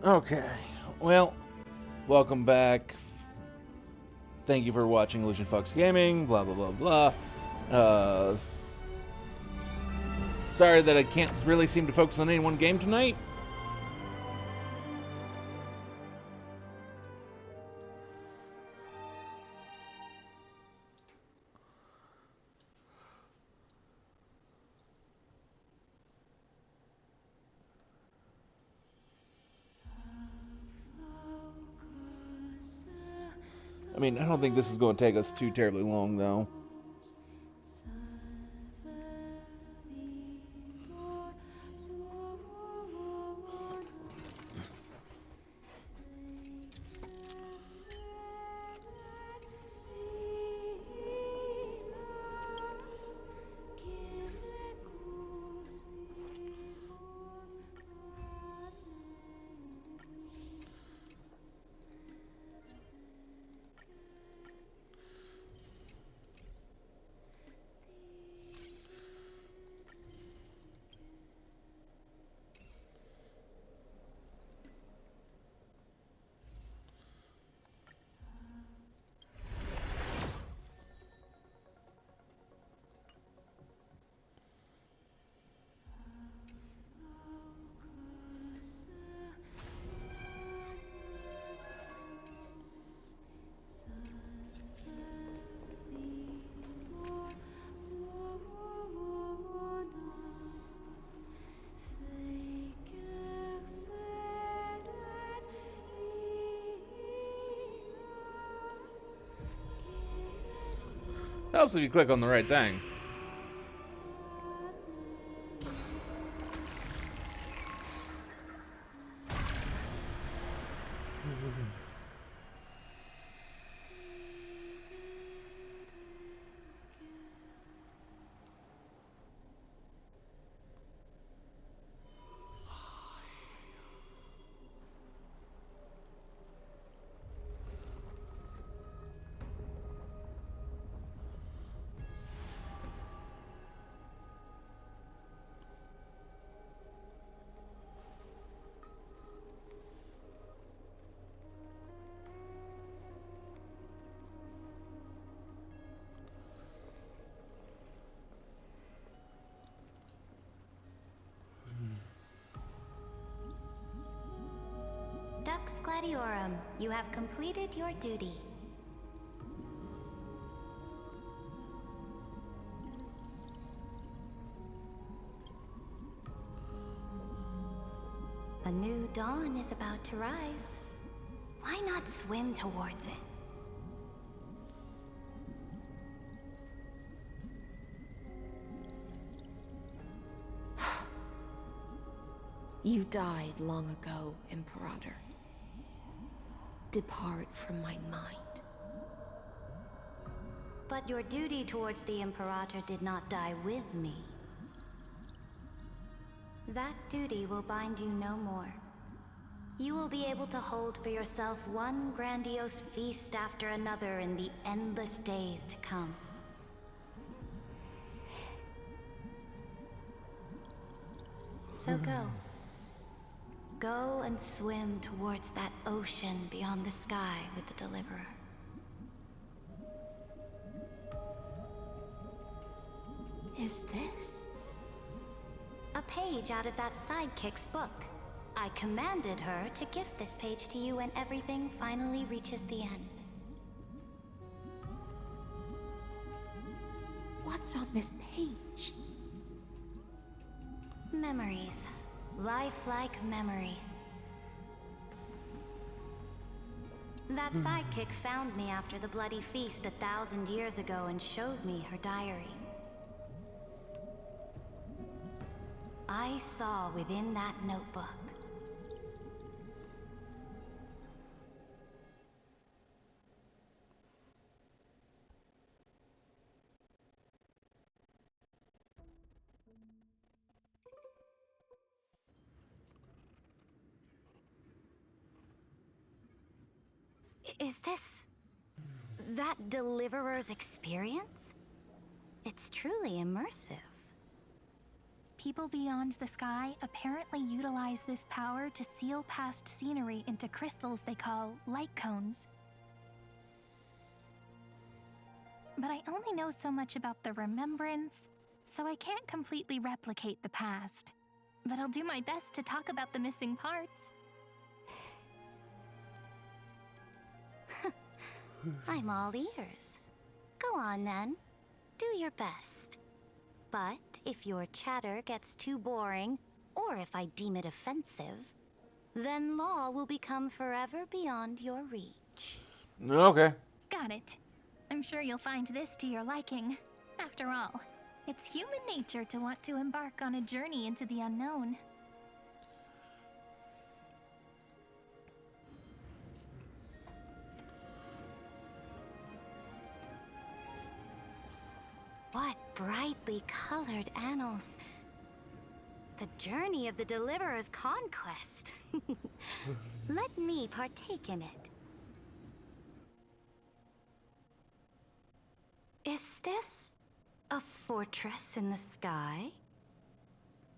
Okay, well, welcome back. Thank you for watching Illusion Fox Gaming, blah blah blah blah. Uh, Sorry that I can't really seem to focus on any one game tonight. I mean, I don't think this is going to take us too terribly long, though. Helps if you click on the right thing. Dux Gladiorum, you have completed your duty. A new dawn is about to rise. Why not swim towards it? You died long ago, Imperator. Depart from my mind. But your duty towards the Imperator did not die with me. That duty will bind you no more. You will be able to hold for yourself one grandiose feast after another in the endless days to come. So go. Go and swim towards that ocean beyond the sky with the Deliverer. Is this? A page out of that sidekick's book. I commanded her to gift this page to you when everything finally reaches the end. What's on this page? Memories. Lifelike memories. That sidekick found me after the bloody feast 1,000 years ago and showed me her diary. I saw within that notebook. Is this that Deliverer's experience? It's truly immersive. People beyond the sky apparently utilize this power to seal past scenery into crystals they call light cones. But I only know so much about the remembrance, so I can't completely replicate the past. But I'll do my best to talk about the missing parts. I'm all ears. Go on then. Do your best. But if your chatter gets too boring, or if I deem it offensive, then law will become forever beyond your reach. Okay. Got it. I'm sure you'll find this to your liking. After all, it's human nature to want to embark on a journey into the unknown. What brightly colored annals. The journey of the Deliverer's conquest. Let me partake in it. Is this a fortress in the sky?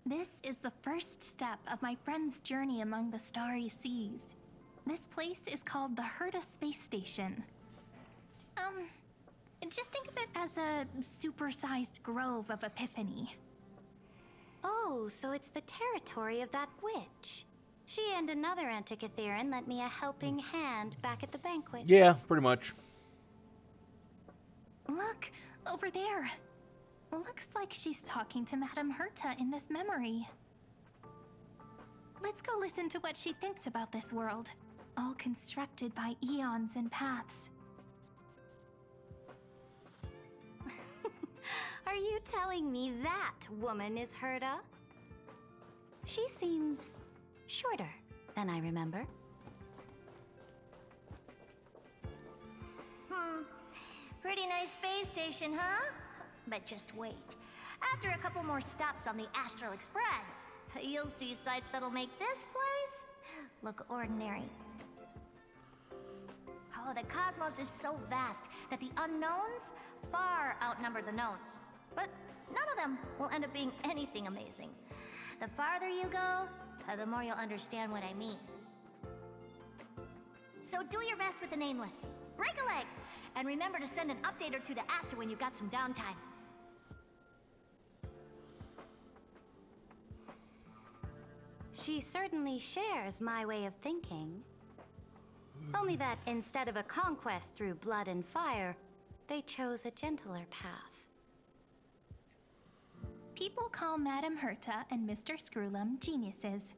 This is the first step of my friend's journey among the starry seas. This place is called the Herta Space Station. Just think of it as a supersized grove of Epiphany. Oh, so it's the territory of that witch. She and another Antikytherian lent me a helping hand back at the banquet. Yeah, pretty much. Look, over there. Looks like she's talking to Madame Herta in this memory. Let's go listen to what she thinks about this world, all constructed by eons and paths. Are you telling me that woman is Herta? She seems shorter than I remember. Pretty nice space station, huh? But just wait. After a couple more stops on the Astral Express, you'll see sights that'll make this place look ordinary. Oh, the cosmos is so vast that the unknowns far outnumber the knowns. But none of them will end up being anything amazing. The farther you go, the more you'll understand what I mean. So do your best with the nameless. Break a leg! And remember to send an update or two to Asta when you've got some downtime. She certainly shares my way of thinking. Only that instead of a conquest through blood and fire, they chose a gentler path. People call Madame Herta and Mr. Screwlum geniuses.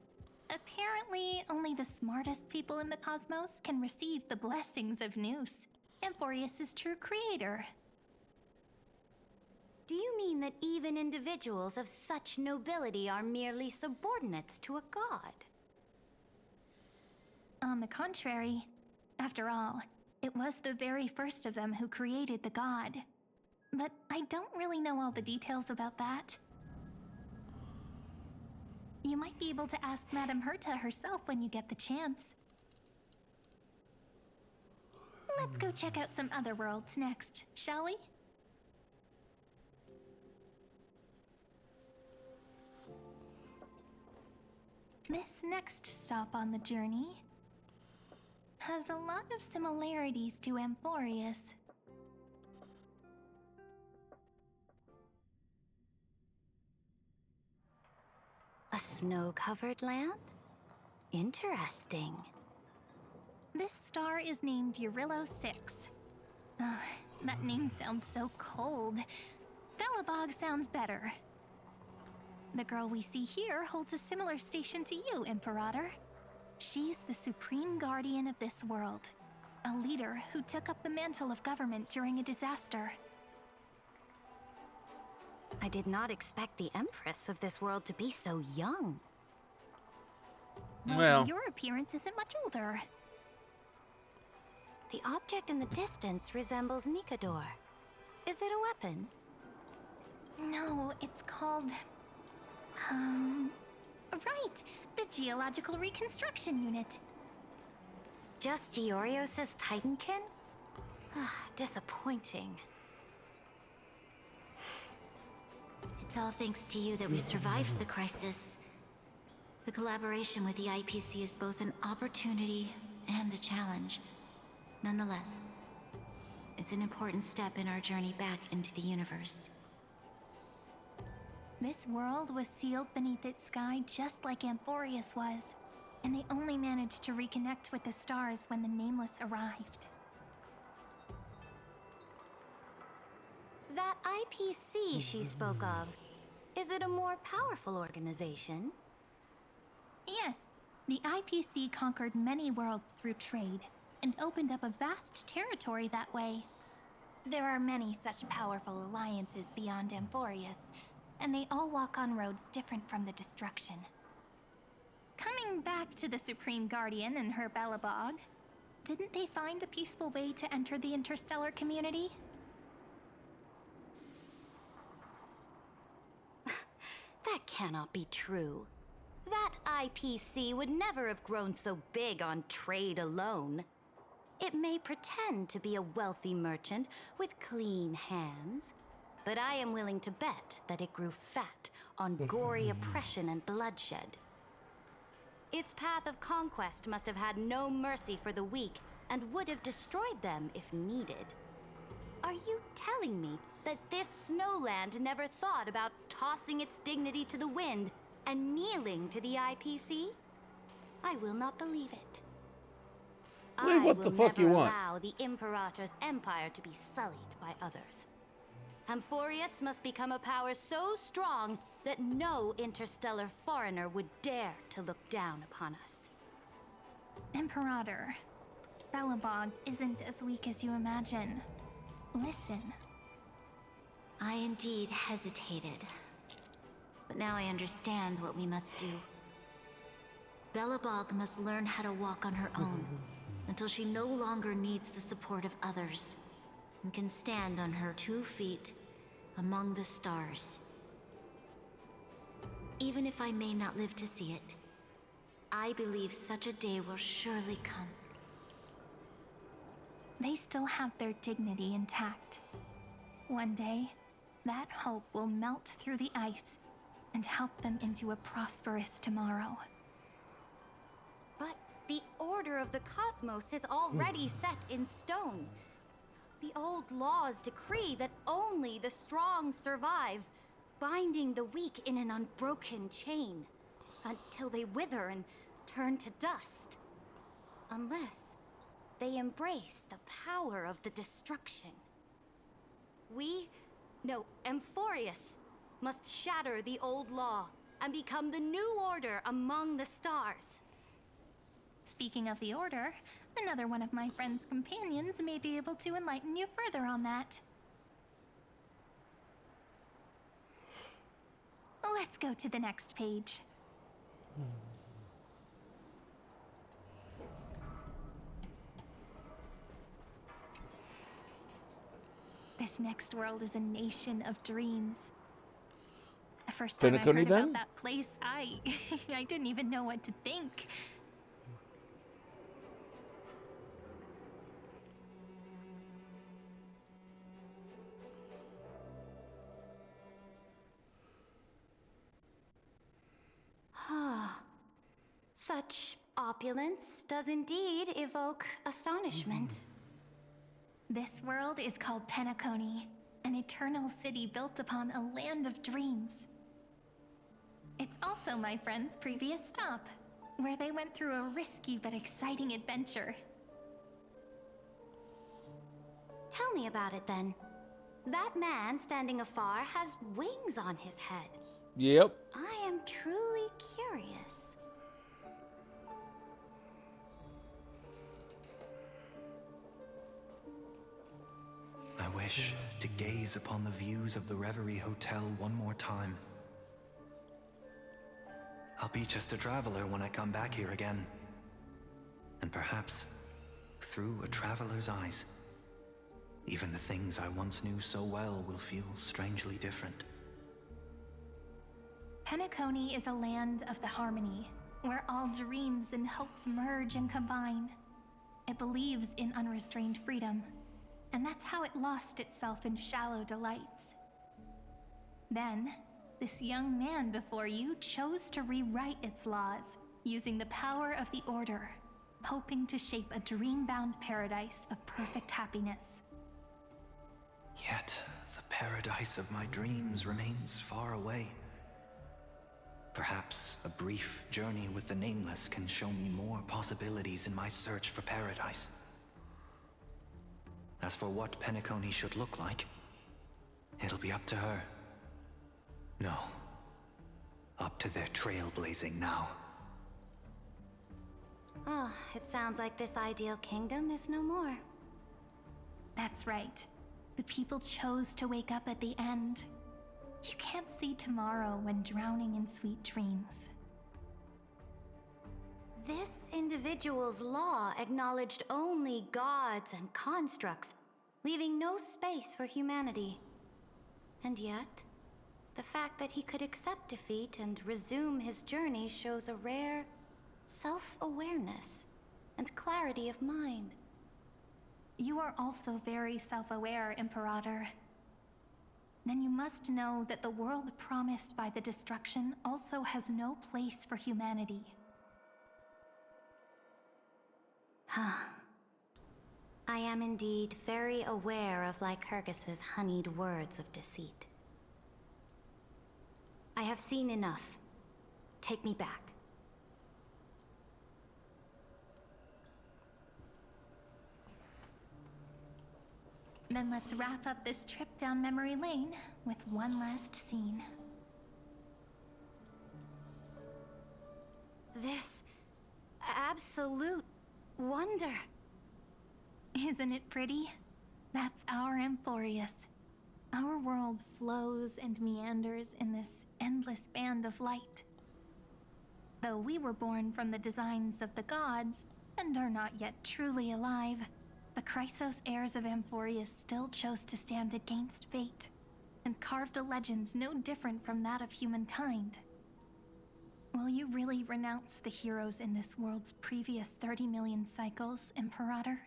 Apparently, only the smartest people in the cosmos can receive the blessings of Nous, Amphorius' true creator. Do you mean that even individuals of such nobility are merely subordinates to a god? On the contrary, after all, it was the very first of them who created the god. But I don't really know all the details about that. You might be able to ask Madame Herta herself when you get the chance. Let's go check out some other worlds next, shall we? This next stop on the journey has a lot of similarities to Amphorius. A snow-covered land? Interesting. This star is named Eurillo 6. That name sounds so cold. Felibog sounds better. The girl we see here holds a similar station to you, Imperator. She's the supreme guardian of this world, a leader who took up the mantle of government during a disaster. I did not expect the Empress of this world to be so young. Well, Your appearance isn't much older. The object in the distance resembles Nikador. Is it a weapon? No, it's called... Right, the Geological Reconstruction Unit. Just Georios' Titankin? Disappointing. It's all thanks to you that we survived the crisis. The collaboration with the IPC is both an opportunity and a challenge. Nonetheless, it's an important step in our journey back into the universe. This world was sealed beneath its sky just like Amphorius was, and they only managed to reconnect with the stars when the Nameless arrived. That IPC she spoke of, is it a more powerful organization? Yes, the IPC conquered many worlds through trade, and opened up a vast territory that way. There are many such powerful alliances beyond Amphorius, and they all walk on roads different from the destruction. Coming back to the Supreme Guardian and her Belobog, didn't they find a peaceful way to enter the interstellar community? That cannot be true. That IPC would never have grown so big on trade alone. It may pretend to be a wealthy merchant with clean hands, but I am willing to bet that it grew fat on gory oppression and bloodshed. Its path of conquest must have had no mercy for the weak and would have destroyed them if needed. Are you telling me that this snowland never thought about tossing its dignity to the wind and kneeling to the IPC? I will not believe it. Believe what the fuck you want. I will never allow the Imperator's empire to be sullied by others. Amphorius must become a power so strong that no interstellar foreigner would dare to look down upon us. Imperator, Belobog isn't as weak as you imagine. Listen. I indeed hesitated. But now I understand what we must do. Belobog must learn how to walk on her own until she no longer needs the support of others and can stand on her 2 feet among the stars. Even if I may not live to see it, I believe such a day will surely come. They still have their dignity intact. One day, that hope will melt through the ice and help them into a prosperous tomorrow. But the order of the cosmos is already set in stone. The old laws decree that only the strong survive, binding the weak in an unbroken chain until they wither and turn to dust. Unless they embrace the power of the destruction. Amphorius must shatter the old law and become the new order among the stars. Speaking of the Order, another one of my friend's companions may be able to enlighten you further on that. Let's go to the next page. This next world is a nation of dreams. The first time I heard Penacony, then? about that place, I didn't even know what to think. Such opulence does indeed evoke astonishment. This world is called Penacony, an eternal city built upon a land of dreams. It's also my friend's previous stop, where they went through a risky but exciting adventure. Tell me about it then. That man standing afar has wings on his head. Yep. I am truly curious. I wish to gaze upon the views of the Reverie Hotel one more time. I'll be just a traveler when I come back here again. And perhaps, through a traveler's eyes, even the things I once knew so well will feel strangely different. Penacony is a land of the harmony, where all dreams and hopes merge and combine. It believes in unrestrained freedom, and that's how it lost itself in shallow delights. Then, this young man before you chose to rewrite its laws, using the power of the Order, hoping to shape a dream-bound paradise of perfect happiness. Yet, the paradise of my dreams remains far away. Perhaps a brief journey with the Nameless can show me more possibilities in my search for paradise. As for what Penacony should look like, it'll be up to her. No. Up to their trailblazing now. Oh, it sounds like this ideal kingdom is no more. That's right. The people chose to wake up at the end. You can't see tomorrow when drowning in sweet dreams. This individual's law acknowledged only gods and constructs, leaving no space for humanity. And yet, the fact that he could accept defeat and resume his journey shows a rare self-awareness and clarity of mind. You are also very self-aware, Imperator. Then you must know that the world promised by the destruction also has no place for humanity. I am indeed very aware of Lycurgus's honeyed words of deceit. I have seen enough. Take me back. Then let's wrap up this trip down memory lane with one last scene. This absolute wonder. Isn't it pretty? That's our Emporius. Our world flows and meanders in this endless band of light. Though we were born from the designs of the gods and are not yet truly alive, the Chrysos heirs of Amphorius still chose to stand against fate, and carved a legend no different from that of humankind. Will you really renounce the heroes in this world's previous 30 million cycles, Imperator?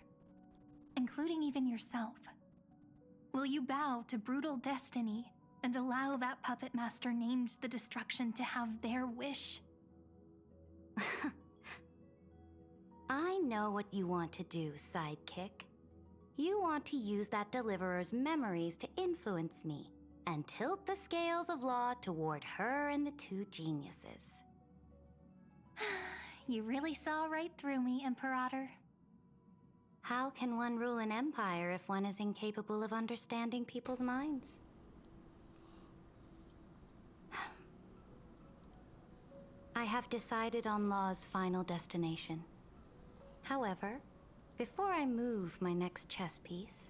Including even yourself? Will you bow to brutal destiny and allow that puppet master named the destruction to have their wish? I know what you want to do, sidekick. You want to use that deliverer's memories to influence me and tilt the scales of law toward her and the two geniuses. You really saw right through me, Imperator. How can one rule an empire if one is incapable of understanding people's minds? I have decided on Law's final destination. However, before I move my next chess piece,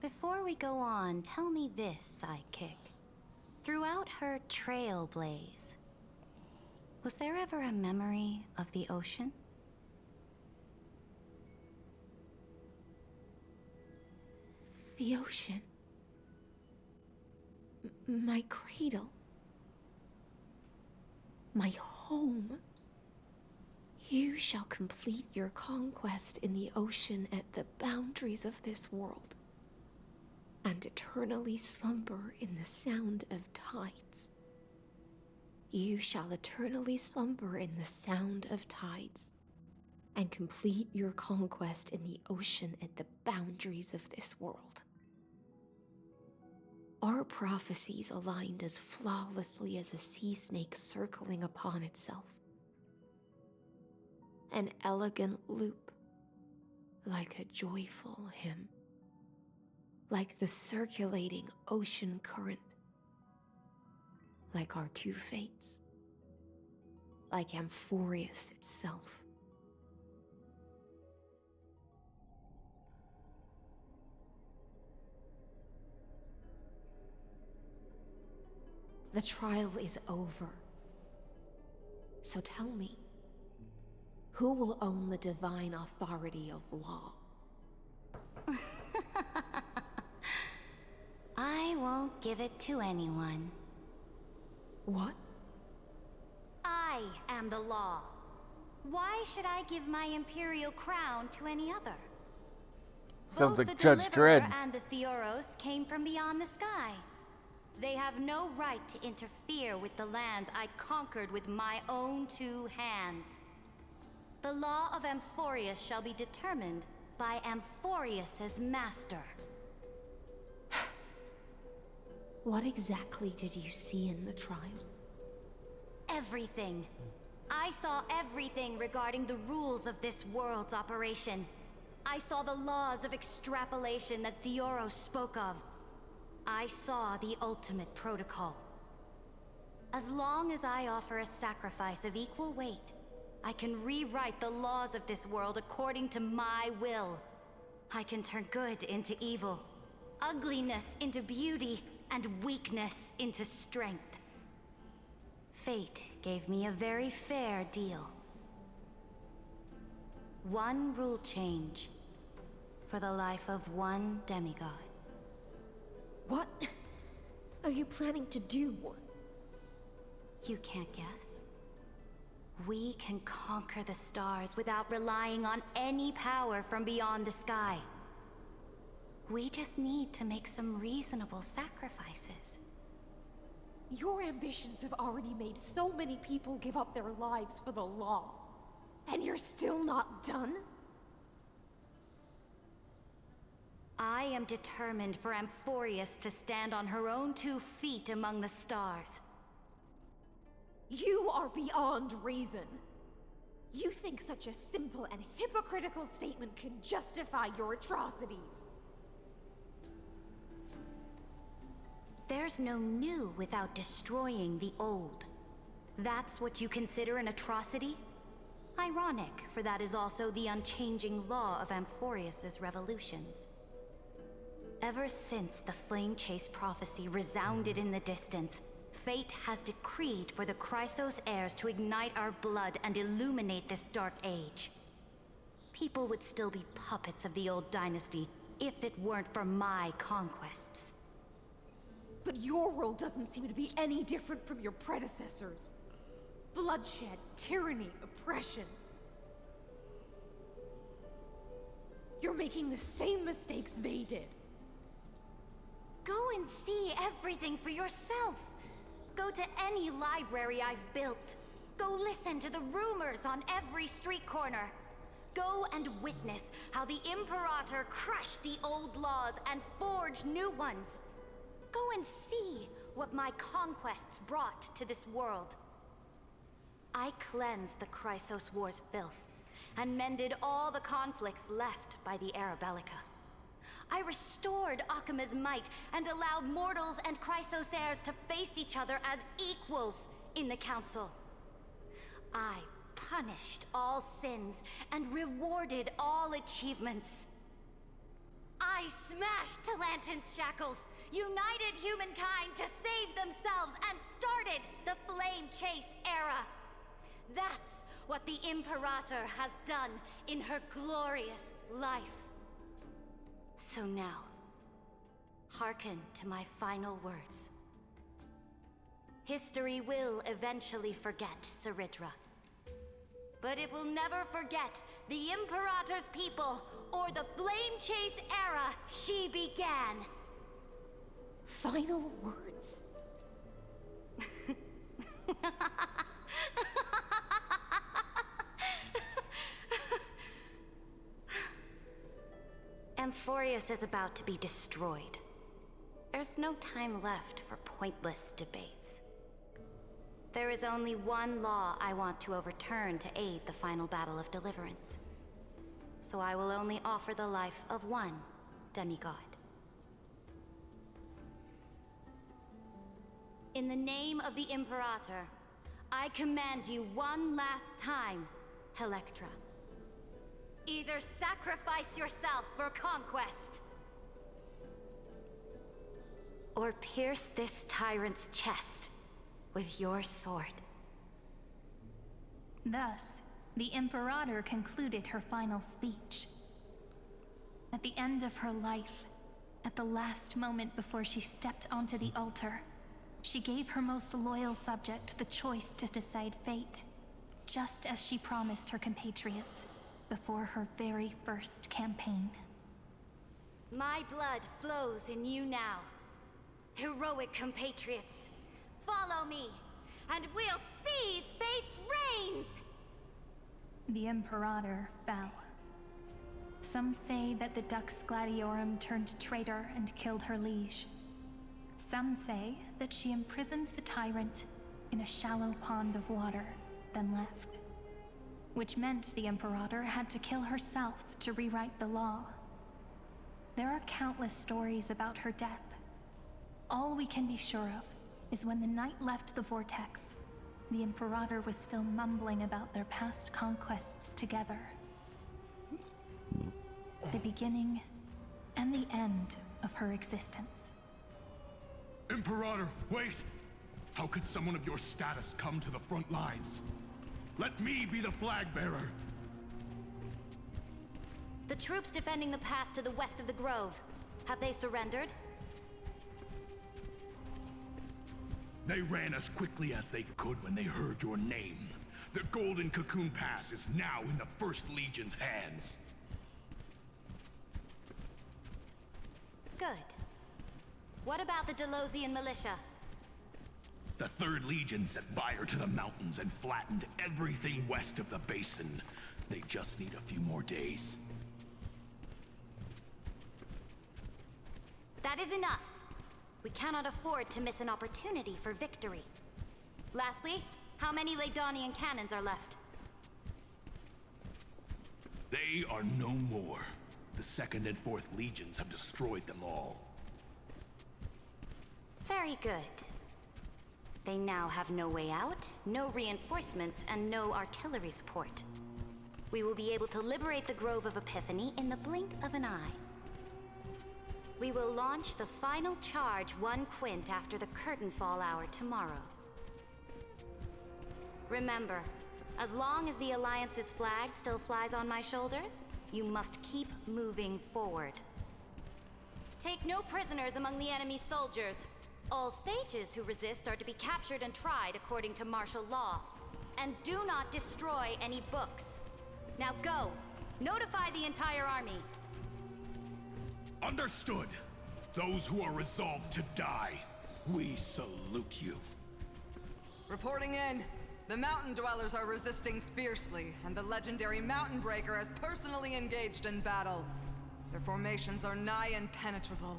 before we go on, tell me this, sidekick. Throughout her Trailblaze, was there ever a memory of the ocean? The ocean. My cradle. My home. You shall complete your conquest in the ocean at the boundaries of this world, and eternally slumber in the sound of tides. You shall eternally slumber in the sound of tides, and complete your conquest in the ocean at the boundaries of this world. Our prophecies aligned as flawlessly as a sea snake circling upon itself. An elegant loop, like a joyful hymn, like the circulating ocean current, like our two fates, like Amphorius itself. The trial is over. So tell me, who will own the divine authority of law? I won't give it to anyone. What? I am the law. Why should I give my imperial crown to any other? Sounds Both like the Judge Deliverer Dredd. and the Theoros came from beyond the sky. They have no right to interfere with the lands I conquered with my own 2 hands. The law of Amphorius shall be determined by Amphorius's master. What exactly did you see in the trial? Everything. I saw everything regarding the rules of this world's operation. I saw the laws of extrapolation that Theoros spoke of. I saw the ultimate protocol. As long as I offer a sacrifice of equal weight, I can rewrite the laws of this world according to my will. I can turn good into evil, ugliness into beauty, and weakness into strength. Fate gave me a very fair deal. 1 rule change for the life of 1 demigod. What are you planning to do? You can't guess. We can conquer the stars without relying on any power from beyond the sky. We just need to make some reasonable sacrifices. Your ambitions have already made so many people give up their lives for the law. And you're still not done? I am determined for Amphorius to stand on her own 2 feet among the stars. You are beyond reason. You think such a simple and hypocritical statement can justify your atrocities. There's no new without destroying the old. That's what you consider an atrocity? Ironic, for that is also the unchanging law of Amphorius's revolutions. Ever since the Flame Chase prophecy resounded in the distance, fate has decreed for the Chrysos heirs to ignite our blood and illuminate this dark age. People would still be puppets of the old dynasty if it weren't for my conquests. But your world doesn't seem to be any different from your predecessors. Bloodshed, tyranny, oppression. You're making the same mistakes they did. Go and see everything for yourself. Go to any library I've built. Go listen to the rumors on every street corner. Go and witness how the Imperator crushed the old laws and forged new ones. Go and see what my conquests brought to this world. I cleansed the Chrysos War's filth and mended all the conflicts left by the Arabellica. I restored Akima's might and allowed mortals and Chrysos heirs to face each other as equals in the Council. I punished all sins and rewarded all achievements. I smashed Talantin's shackles, united humankind to save themselves, and started the Flame Chase era. That's what the Imperator has done in her glorious life. So now, hearken to my final words. History will eventually forget Ceridra, but it will never forget the Imperator's people or the Flame Chase era she began. Final words. Amphorius is about to be destroyed. There's no time left for pointless debates. There is only one law I want to overturn to aid the final battle of deliverance. So I will only offer the life of 1 demigod. In the name of the Imperator, I command you one last time, Electra. Either sacrifice yourself for conquest, or pierce this tyrant's chest with your sword. Thus, the Imperator concluded her final speech. At the end of her life, at the last moment before she stepped onto the altar, she gave her most loyal subject the choice to decide fate, just as she promised her compatriots before her very first campaign. My blood flows in you now. Heroic compatriots, follow me, and we'll seize fate's reins! The Imperator fell. Some say that the Dux Gladiorum turned traitor and killed her liege. Some say that she imprisoned the tyrant in a shallow pond of water, then left. Which meant the Imperator had to kill herself to rewrite the law. There are countless stories about her death. All we can be sure of is when the knight left the vortex, the Imperator was still mumbling about their past conquests together. The beginning and the end of her existence. Imperator, wait! How could someone of your status come to the front lines? Let me be the flag bearer! The troops defending the pass to the west of the grove, have they surrendered? They ran as quickly as they could when they heard your name. The Golden Cocoon Pass is now in the First Legion's hands. Good. What about the Delosian militia? The Third Legion set fire to the mountains and flattened everything west of the basin. They just need a few more days. That is enough. We cannot afford to miss an opportunity for victory. Lastly, how many Ladonian cannons are left? They are no more. The Second and Fourth Legions have destroyed them all. Very good. They now have no way out, no reinforcements, and no artillery support. We will be able to liberate the Grove of Epiphany in the blink of an eye. We will launch the final charge 1 quint after the curtain fall hour tomorrow. Remember, as long as the Alliance's flag still flies on my shoulders, you must keep moving forward. Take no prisoners among the enemy soldiers. All sages who resist are to be captured and tried according to martial law. And do not destroy any books. Now go! Notify the entire army! Understood! Those who are resolved to die, we salute you. Reporting in. The mountain dwellers are resisting fiercely, and the legendary Mountain Breaker has personally engaged in battle. Their formations are nigh impenetrable.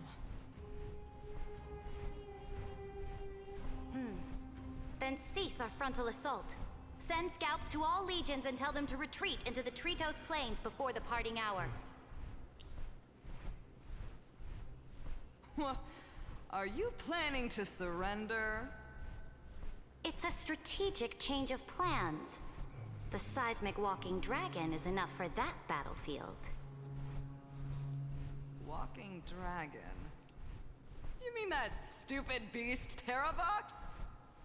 Then cease our frontal assault. Send scouts to all legions and tell them to retreat into the Tritos Plains before the parting hour. What? Are you planning to surrender? It's a strategic change of plans. The seismic walking dragon is enough for that battlefield. Walking dragon? You mean that stupid beast, Terravox?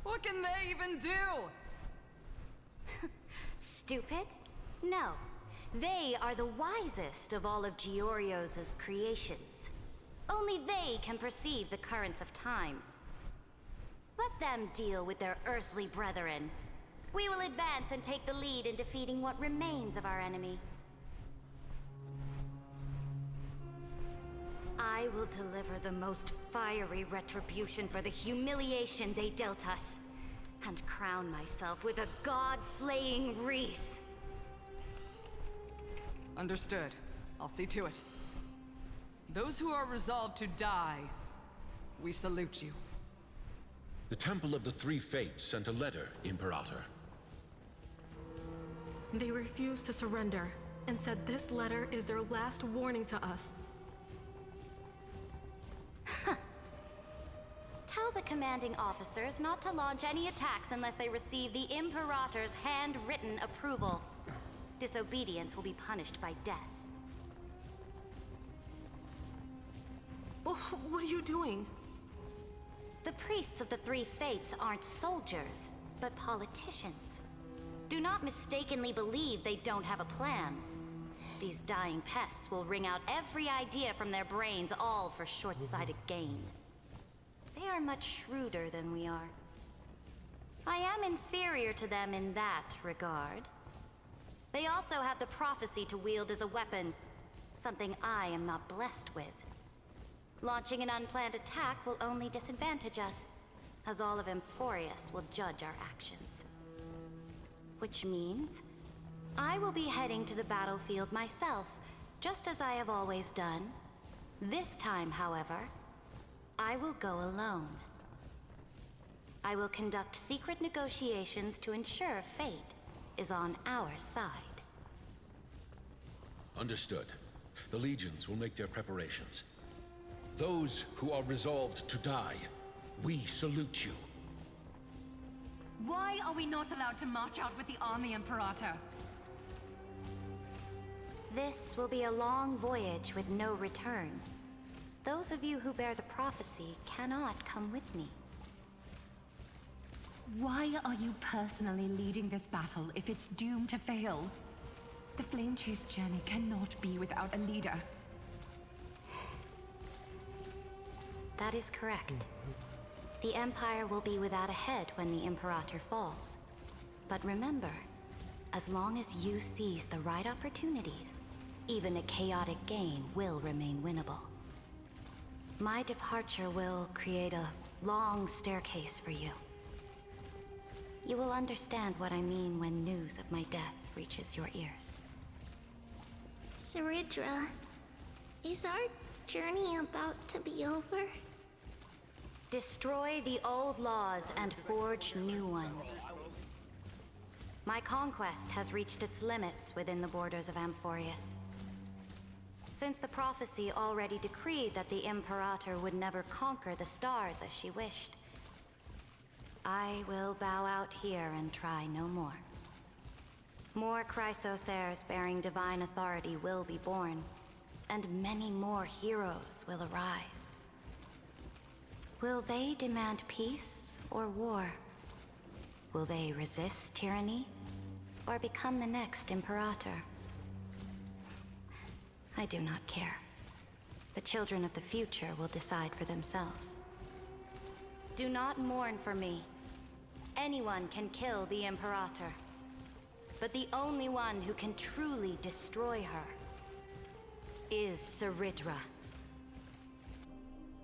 What can they even do? Stupid? No. They are the wisest of all of Georios' creations. Only they can perceive the currents of time. Let them deal with their earthly brethren. We will advance and take the lead in defeating what remains of our enemy. I will deliver the most fiery retribution for the humiliation they dealt us, and crown myself with a god-slaying wreath. Understood. I'll see to it. Those who are resolved to die, we salute you. The Temple of the Three Fates sent a letter, Imperator. They refused to surrender, and said this letter is their last warning to us. Tell the commanding officers not to launch any attacks unless they receive the Imperator's handwritten approval. Disobedience will be punished by death. What are you doing? The priests of the Three Fates aren't soldiers, but politicians. Do not mistakenly believe they don't have a plan. These dying pests will wring out every idea from their brains, all for short-sighted gain. They are much shrewder than we are. I am inferior to them in that regard. They also have the prophecy to wield as a weapon, something I am not blessed with. Launching an unplanned attack will only disadvantage us, as all of Amphorius will judge our actions. Which means I will be heading to the battlefield myself, just as I have always done. This time, however, I will go alone. I will conduct secret negotiations to ensure fate is on our side. Understood. The legions will make their preparations. Those who are resolved to die, we salute you. Why are we not allowed to march out with the army, Imperator? This will be a long voyage with no return. Those of you who bear the prophecy cannot come with me. Why are you personally leading this battle if it's doomed to fail? The Flame Chase journey cannot be without a leader. That is correct. The Empire will be without a head when the Imperator falls. But remember, as long as you seize the right opportunities, even a chaotic game will remain winnable. My departure will create a long staircase for you. You will understand what I mean when news of my death reaches your ears. Saridra, is our journey about to be over? Destroy the old laws and forge new ones. My conquest has reached its limits within the borders of Amphorius. Since the prophecy already decreed that the Imperator would never conquer the stars as she wished, I will bow out here and try no more. More Chrysosaurs bearing divine authority will be born, and many more heroes will arise. Will they demand peace or war? Will they resist tyranny or become the next Imperator? I do not care. The children of the future will decide for themselves. Do not mourn for me. Anyone can kill the Imperator, but the only one who can truly destroy her is Saridra.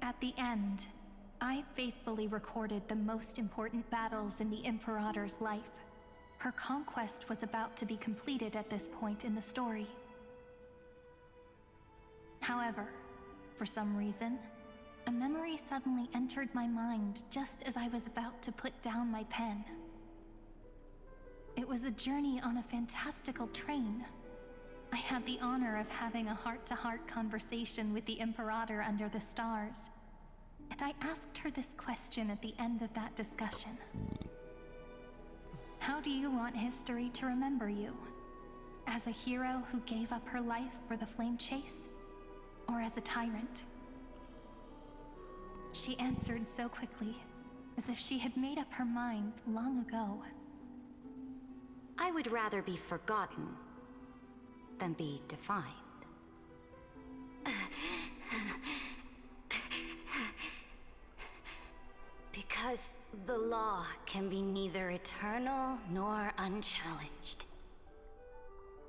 At the end, I faithfully recorded the most important battles in the Imperator's life. Her conquest was about to be completed at this point in the story. However, for some reason, a memory suddenly entered my mind just as I was about to put down my pen. It was a journey on a fantastical train. I had the honor of having a heart-to-heart conversation with the Imperator under the stars, and I asked her this question at the end of that discussion. How do you want history to remember you? As a hero who gave up her life for the Flame Chase? Or as a tyrant? She answered so quickly, as if she had made up her mind long ago. I would rather be forgotten than be defined. Because the law can be neither eternal nor unchallenged.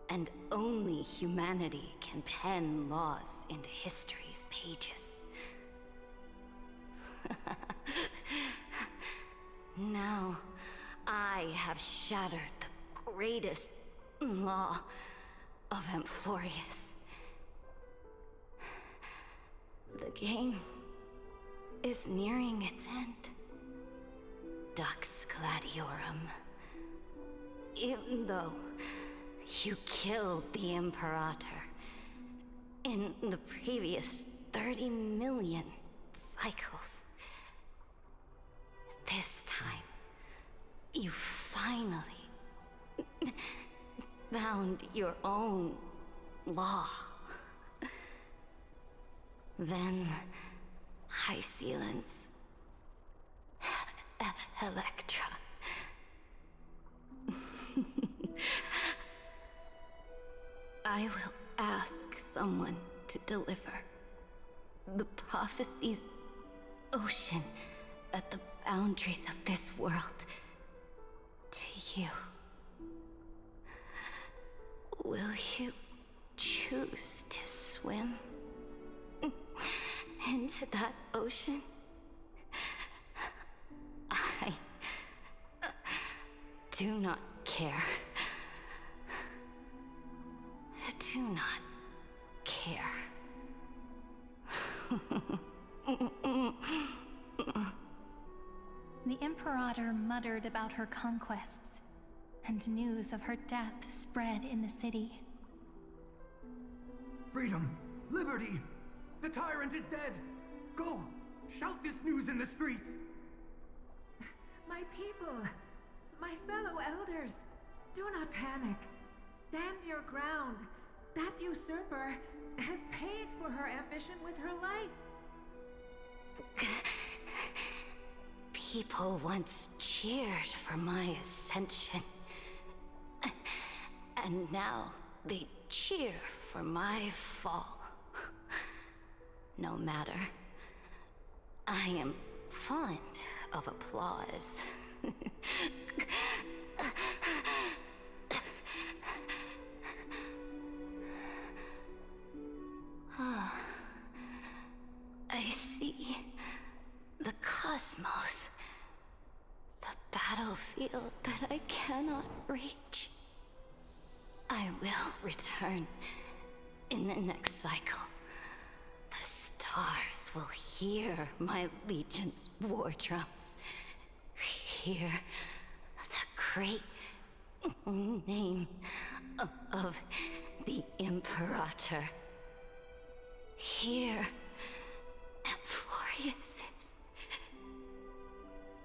And only humanity can pen laws into history's pages. Now, I have shattered the greatest law of Amphorius. The game is nearing its end. Dux Gladiorum. Even though you killed the Imperator in the previous 30 million cycles, this time, you finally found your own law. Then, High Sealants, Electra. I will ask someone to deliver the prophecy's ocean at the boundaries of this world to you. Will you choose to swim into that ocean, I do not care. Do not care. The Imperator muttered about her conquests, and news of her death spread in the city. Freedom! Liberty! The tyrant is dead! Go! Shout this news in the streets! My people, my fellow elders, do not panic. Stand your ground. That usurper has paid for her ambition with her life. People once cheered for my ascension. And now they cheer for my fall. No matter. I am fond of applause. I see the cosmos, the battlefield that I cannot reach. I will return in the next cycle. The stars will hear my legion's war drums. Hear the great name of the Imperator. Hear Florius's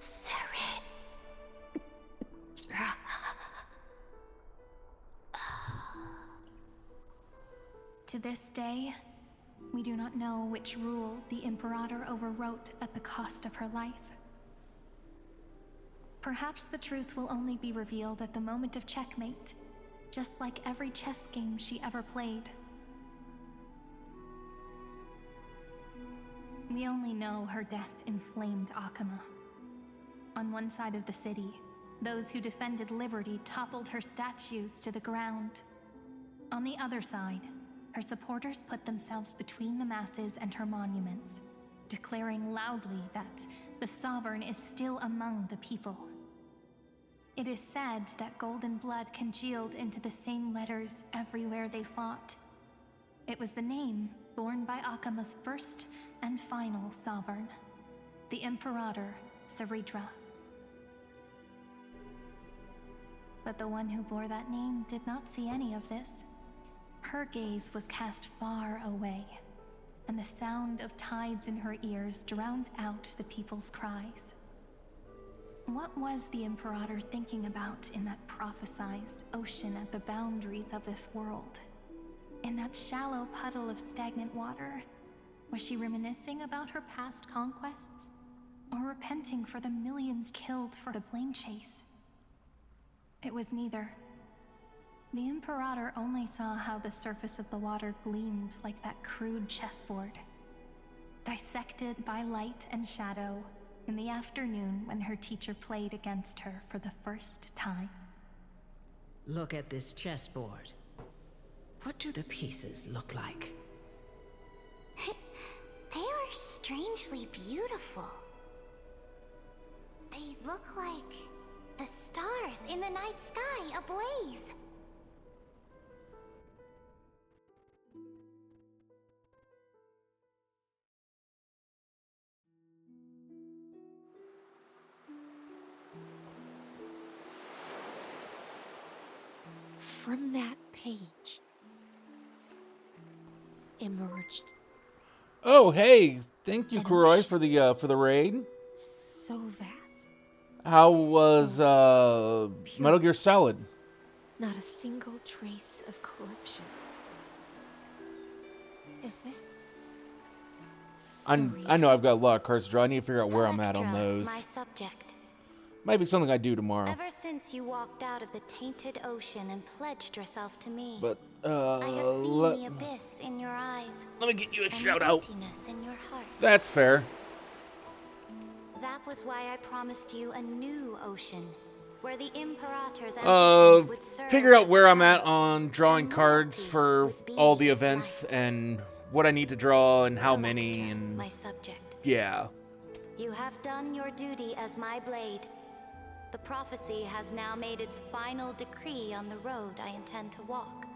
Serid. To this day, we do not know which rule the Imperator overwrote at the cost of her life. Perhaps the truth will only be revealed at the moment of checkmate, just like every chess game she ever played. We only know her death inflamed Akama. On one side of the city, those who defended liberty toppled her statues to the ground. On the other side, her supporters put themselves between the masses and her monuments, declaring loudly that the Sovereign is still among the people. It is said that golden blood congealed into the same letters everywhere they fought. It was the name borne by Akama's first and final sovereign, the Imperator Seridra. But the one who bore that name did not see any of this. Her gaze was cast far away, and the sound of tides in her ears drowned out the people's cries. What was the Imperator thinking about in that prophesized ocean at the boundaries of this world? In that shallow puddle of stagnant water? Was she reminiscing about her past conquests? Or repenting for the millions killed for the flame chase? It was neither. The Imperator only saw how the surface of the water gleamed like that crude chessboard, dissected by light and shadow in the afternoon when her teacher played against her for the first time. Look at this chessboard. What do the pieces look like? They are strangely beautiful. They look like the stars in the night sky ablaze. From that page emerged. Oh, hey! Thank you, Kuroi, for the raid. So vast. How was Metal Gear Solid? Not a single trace of corruption. Is this? I know I've got a lot of cards to draw. I need to figure out where I'm at on those. My subject. Might be something I do tomorrow. Ever since you walked out of the tainted ocean and pledged yourself to me, But I have seen the abyss in your eyes. Let me get you a and shout the out. emptiness in your heart. That's fair. That was why I promised you a new ocean, where the Imperator's ambitions would serve figure out as where I'm guides. at on drawing cards for all the events and what I need to draw and how Electra, many and my subject. yeah. You have done your duty as my blade. The prophecy has now made its final decree on the road I intend to walk.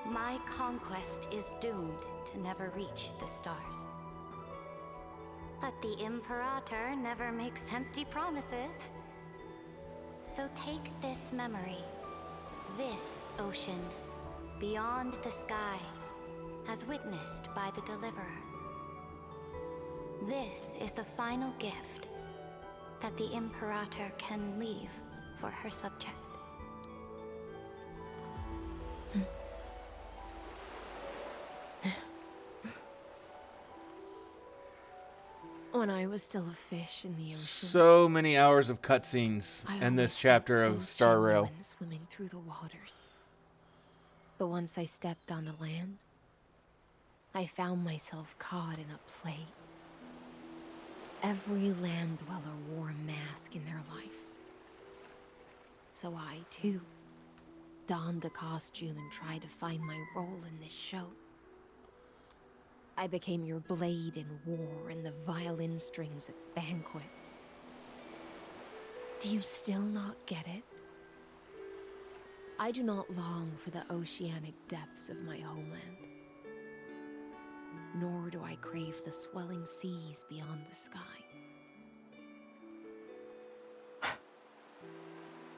My conquest is doomed to never reach the stars. But the Imperator never makes empty promises. So take this memory, this ocean, beyond the sky, as witnessed by the Deliverer. This is the final gift that the Imperator can leave for her subject. When I was still a fish in the ocean, So many hours of cutscenes in this chapter of Star Rail. Swimming through the waters. But once I stepped onto land, I found myself caught in a play. Every land dweller wore a mask in their life. So I, too, donned a costume and tried to find my role in this show. I became your blade in war and the violin strings at banquets. Do you still not get it? I do not long for the oceanic depths of my homeland. Nor do I crave the swelling seas beyond the sky.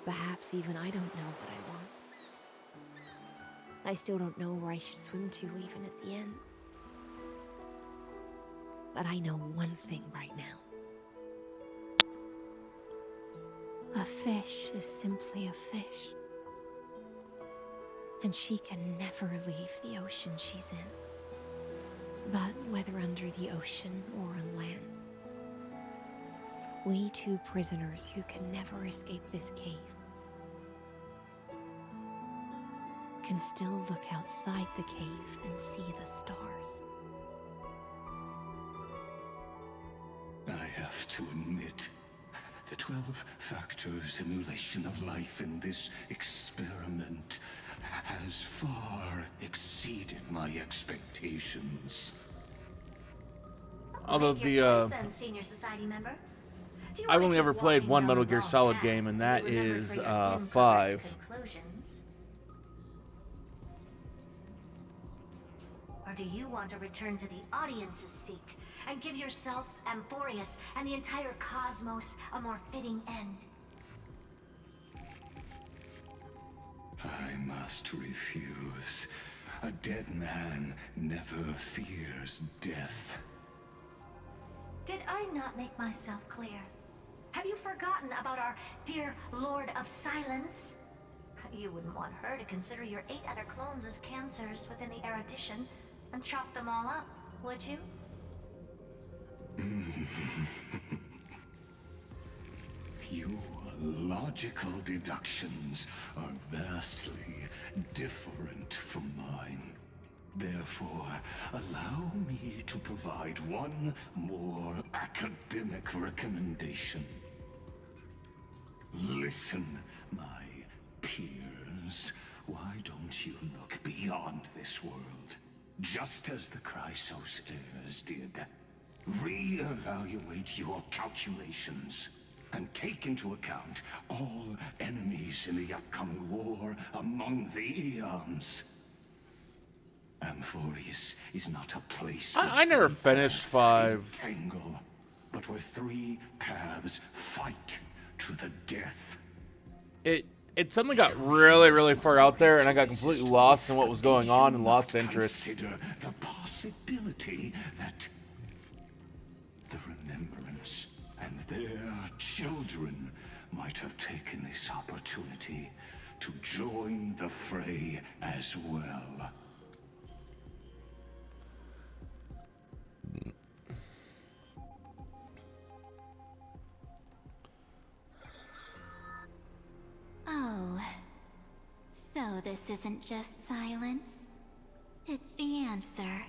Perhaps even I don't know what I want. I still don't know where I should swim to even at the end. But I know one thing right now. A fish is simply a fish. And she can never leave the ocean she's in. But whether under the ocean or on land, we two prisoners who can never escape this cave can still look outside the cave and see the stars. I have to admit, the 12-factor simulation of life in this experiment has far exceeded my expectations. Although Make your choice then, senior society member. Do you I've wanna only keep ever played walking one down Metal the Gear wrong Solid path game, and be that remembered is for your incorrect 5. conclusions? Or do you want to return to the audience's seat and give yourself, Amphorius, and the entire cosmos a more fitting end? I must refuse. A dead man never fears death. Did I not make myself clear? Have you forgotten about our dear Lord of Silence? You wouldn't want her to consider your 8 other clones as cancers within the erudition and chop them all up, would you? Your logical deductions are vastly different from mine. Therefore, allow me to provide one more academic recommendation. Listen, my peers. Why don't you look beyond this world? Just as the Chrysos heirs did. Re-evaluate your calculations and take into account all enemies in the upcoming war among the eons. Amphorius is not a place I never finished 5. tangle, but where 3 paths fight to the death. It suddenly got really far out there, and I got completely lost in what was going on and lost interest. Consider the possibility that the Remembrance and their children might have taken this opportunity to join the fray as well. Oh, so this isn't just silence. It's the answer.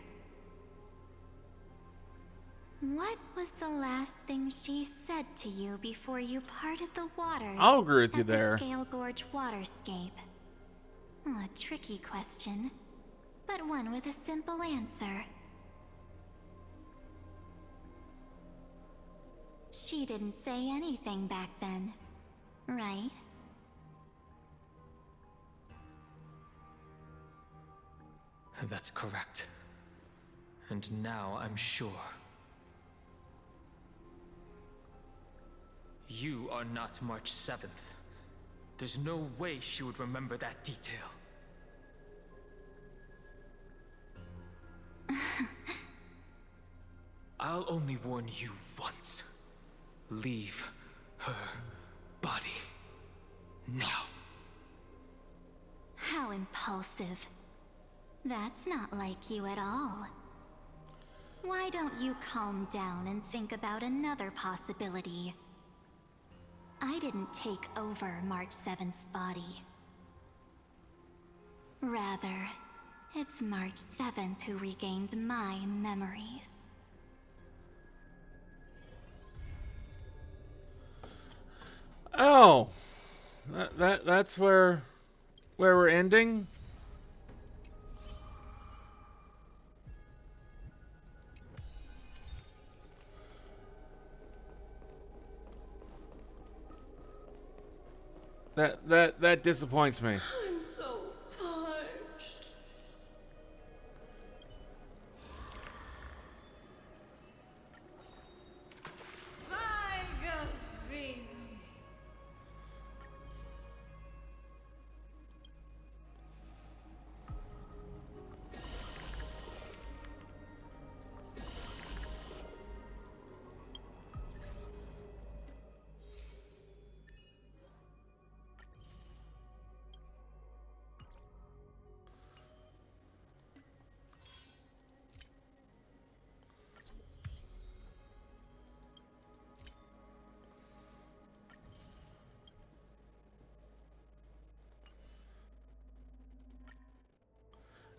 What was the last thing she said to you before you parted the waters? I'll agree with you at there. The Scale Gorge waterscape. A tricky question. but one with a simple answer. She didn't say anything back then, right? That's correct. And now I'm sure. You are not March 7th. There's no way she would remember that detail. I'll only warn you once. Leave her body now. How impulsive. That's not like you at all. Why don't you calm down and think about another possibility? I didn't take over March 7th's body. Rather, it's March 7th who regained my memories. Oh, that's where we're ending. That disappoints me. I'm so parched.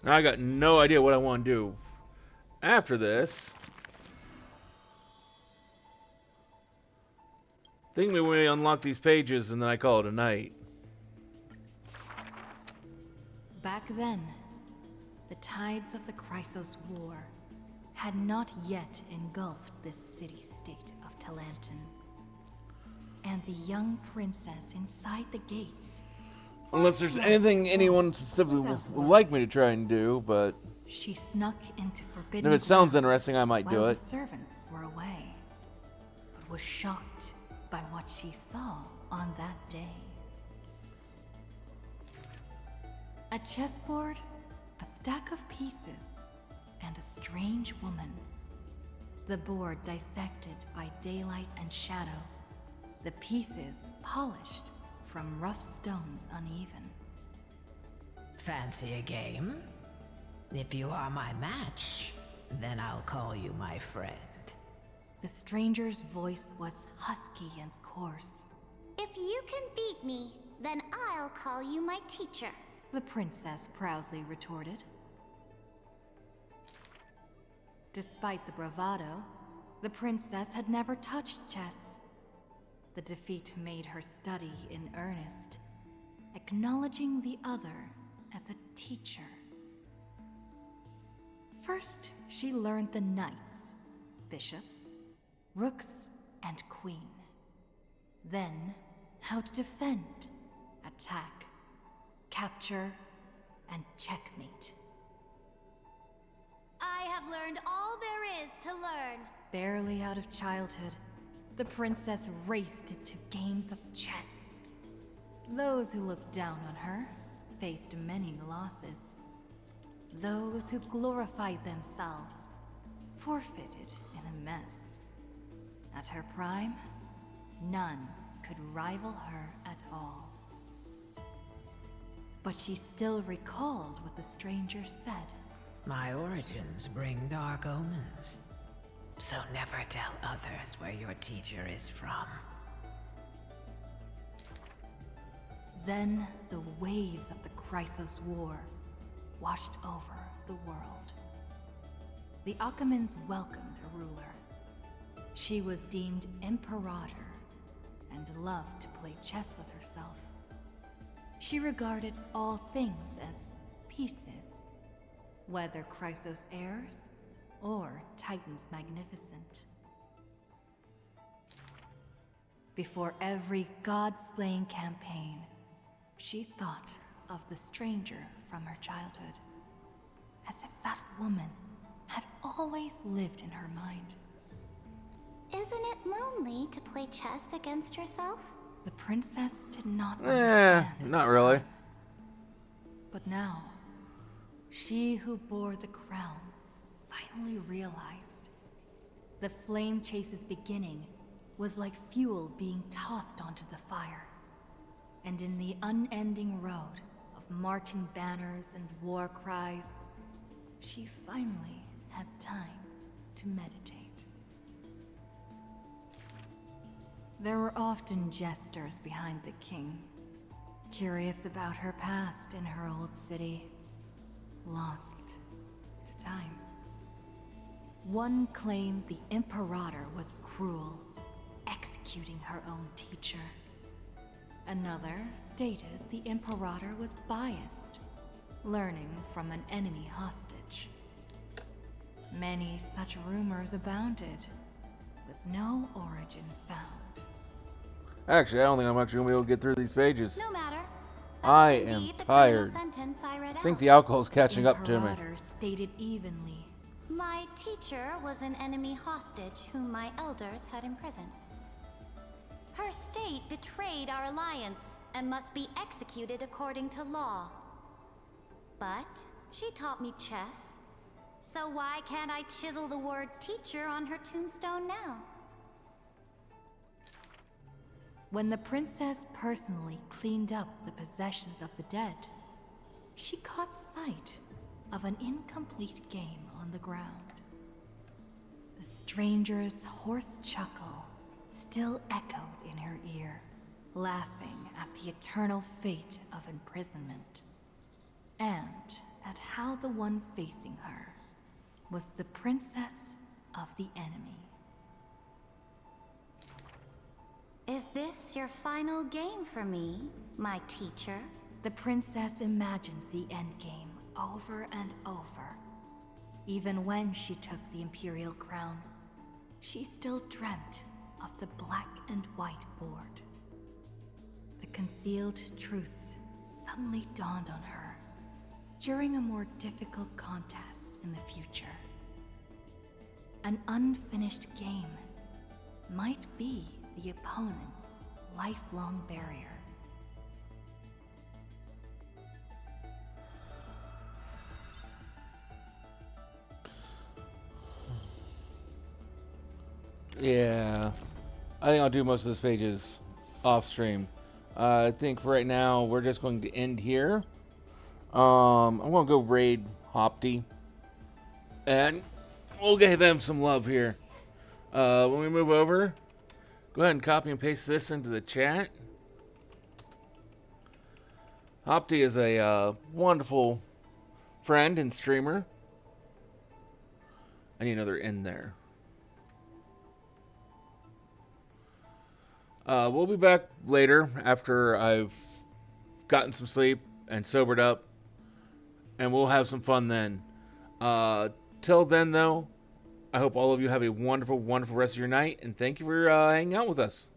Now I got no idea what I want to do after this. I think maybe we unlock these pages and then I call it a night. Back then, the tides of the Chrysos War had not yet engulfed this city-state of Talanton. And the young princess inside the gates, Unless there's anything anyone specifically would like me to try and do, but she snuck into forbidden if it sounds grounds interesting, I might do while it. the servants were away, but was shocked by what she saw on that day. A chessboard, a stack of pieces, and a strange woman. The board dissected by daylight and shadow, the pieces polished from rough stones uneven. Fancy a game? If you are my match, then I'll call you my friend. The stranger's voice was husky and coarse. If you can beat me, then I'll call you my teacher. The princess proudly retorted. Despite the bravado, the princess had never touched chess. The defeat made her study in earnest, acknowledging the other as a teacher. First, she learned the knights, bishops, rooks, and queen. Then, how to defend, attack, capture, and checkmate. I have learned all there is to learn. Barely out of childhood, the princess raced into games of chess. Those who looked down on her faced many losses. Those who glorified themselves forfeited in a mess. At her prime, none could rival her at all. But she still recalled what the stranger said. My origins bring dark omens. So never tell others where your teacher is from. Then the waves of the Chrysos War washed over the world. The Achaemens welcomed a ruler. She was deemed Imperator and loved to play chess with herself. She regarded all things as pieces, whether Chrysos heirs or Titans magnificent. Before every god-slaying campaign, she thought of the stranger from her childhood, as if that woman had always lived in her mind. Isn't it lonely to play chess against yourself? The princess did not understand. Not really. But now, she who bore the crown finally realized the flame chase's beginning was like fuel being tossed onto the fire. And in the unending road of marching banners and war cries, she finally had time to meditate. There were often jesters behind the king, curious about her past in her old city, lost to time. One claimed the Imperator was cruel, executing her own teacher. Another stated the Imperator was biased, learning from an enemy hostage. Many such rumors abounded, with no origin found. Actually, I don't think I'm actually going to be able to get through these pages. No matter. I am tired. I think the alcohol's catching up to me. Imperator stated evenly. My teacher was an enemy hostage whom my elders had imprisoned. Her state betrayed our alliance and must be executed according to law. But she taught me chess, so why can't I chisel the word teacher on her tombstone now? When the princess personally cleaned up the possessions of the dead, she caught sight of an incomplete game on the ground. The stranger's hoarse chuckle still echoed in her ear, laughing at the eternal fate of imprisonment, and at how the one facing her was the princess of the enemy. Is this your final game for me, my teacher? The princess imagined the endgame over and over. Even when she took the imperial crown, she still dreamt of the black and white board. The concealed truths suddenly dawned on her during a more difficult contest in the future. An unfinished game might be the opponent's lifelong barrier. Yeah, I think I'll do most of those pages off stream. I think for right now we're just going to end here. I'm gonna go raid Hopti, and we'll give them some love here. When we move over, go ahead and copy and paste this into the chat. Hopti is a wonderful friend and streamer. I need another in there. We'll be back later after I've gotten some sleep and sobered up, and we'll have some fun then. Till then, though, I hope all of you have a wonderful, wonderful rest of your night, and thank you for hanging out with us.